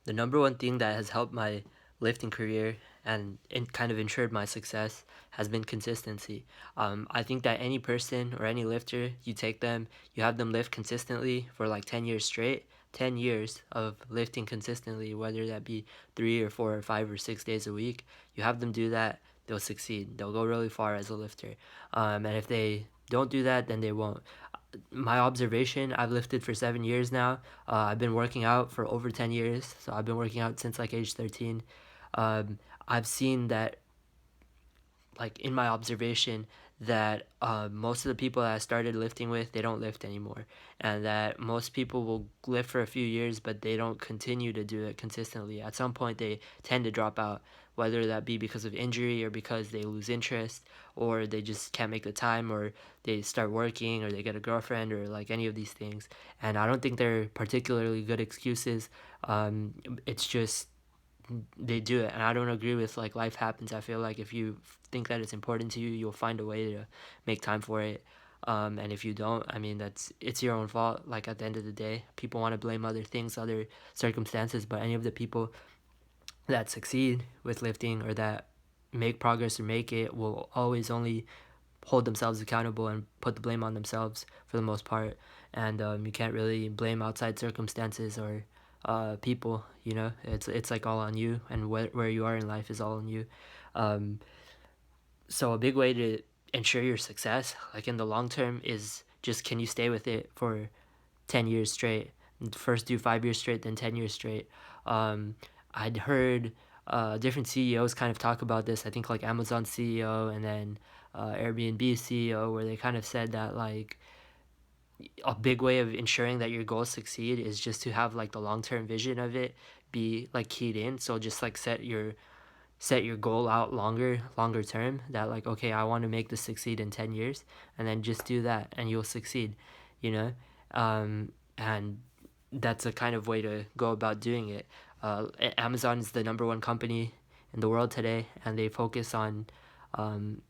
The number one thing that has helped my lifting career and kind of ensured my success has been consistency. I think that any person or any lifter, you take them, you have them lift consistently for like 10 years straight, 10 years of lifting consistently, whether that be 3 or 4 or 5 or 6 days a week, you have them do that, they'll succeed. They'll go really far as a lifter. And if they don't do that, then they won't. My observation, I've lifted for 7 years now. I've been working out for over 10 years, so I've been working out since like age 13. I've seen that, like in my observation, that most of the people that I started lifting with, they don't lift anymore, and that most people will lift for a few years, but they don't continue to do it consistently. At some point, they tend to drop out, whether that be because of injury or because they lose interest, or they just can't make the time, or they start working, or they get a girlfriend, or like any of these things. And I don't think they're particularly good excuses. It's just they do it, and I don't agree with like life happens. I feel like if you think that it's important to you, you'll find a way to make time for it. And if you don't, I mean, it's your own fault. Like at the end of the day, people want to blame other things, other circumstances, but any of the people that succeed with lifting or that make progress or make it will always only hold themselves accountable and put the blame on themselves for the most part. And you can't really blame outside circumstances or people. It's like all on you, and where you are in life is all on you. Um, so a big way to ensure your success, like in the long term, is just can you stay with it for 10 years straight? First do 5 years straight, then 10 years straight. Um, I'd heard different CEOs kind of talk about this. I think like Amazon CEO and then Airbnb CEO, where they kind of said that like a big way of ensuring that your goals succeed is just to have like the long term vision of it be like keyed in. So just like set your goal out longer term, that like, okay, I want to make this succeed in 10 years, and then just do that and you'll succeed, you know. And that's a kind of way to go about doing it. Amazon is the number one company in the world today, and they focus on um,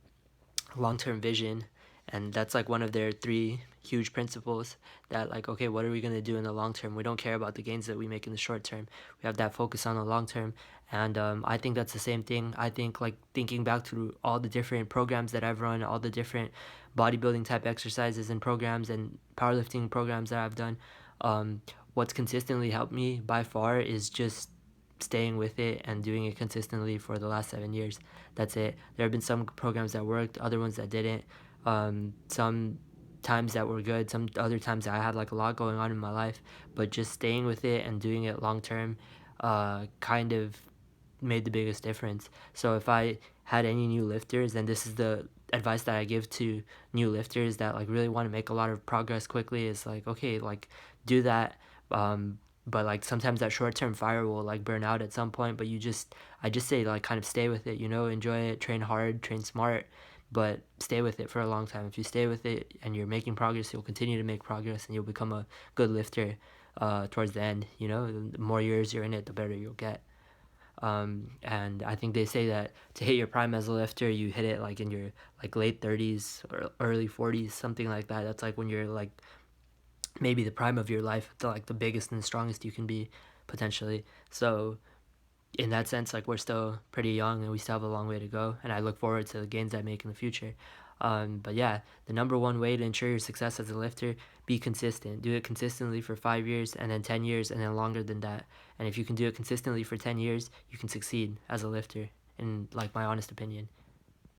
long-term vision, and that's like one of their three huge principles, that like, okay, what are we going to do in the long term? We don't care about the gains that we make in the short term. We have that focus on the long term. And I think that's the same thing. I think like thinking back to all the different programs that I've run, all the different bodybuilding type exercises and programs and powerlifting programs that I've done, um, what's consistently helped me by far is just staying with it and doing it consistently for the last 7 years. That's it. There have been some programs that worked, other ones that didn't. Some times that were good, some other times that I had like a lot going on in my life, but just staying with it and doing it long term kind of made the biggest difference. So if I had any new lifters, and this is the advice that I give to new lifters that like really want to make a lot of progress quickly, is like, okay, like do that. But like sometimes that short term fire will like burn out at some point, but I just say like kind of stay with it, enjoy it, train hard, train smart, but stay with it for a long time. If you stay with it and you're making progress, you'll continue to make progress and you'll become a good lifter towards the end. The more years you're in it, the better you'll get. And I think they say that to hit your prime as a lifter, you hit it like in your like late 30s or early 40s, something like that. That's like when you're like maybe the prime of your life, like the biggest and the strongest you can be potentially. So in that sense, like we're still pretty young and we still have a long way to go. And I look forward to the gains I make in the future. But yeah, the number one way to ensure your success as a lifter, be consistent. Do it consistently for 5 years and then 10 years and then longer than that. And if you can do it consistently for 10 years, you can succeed as a lifter, in like my honest opinion.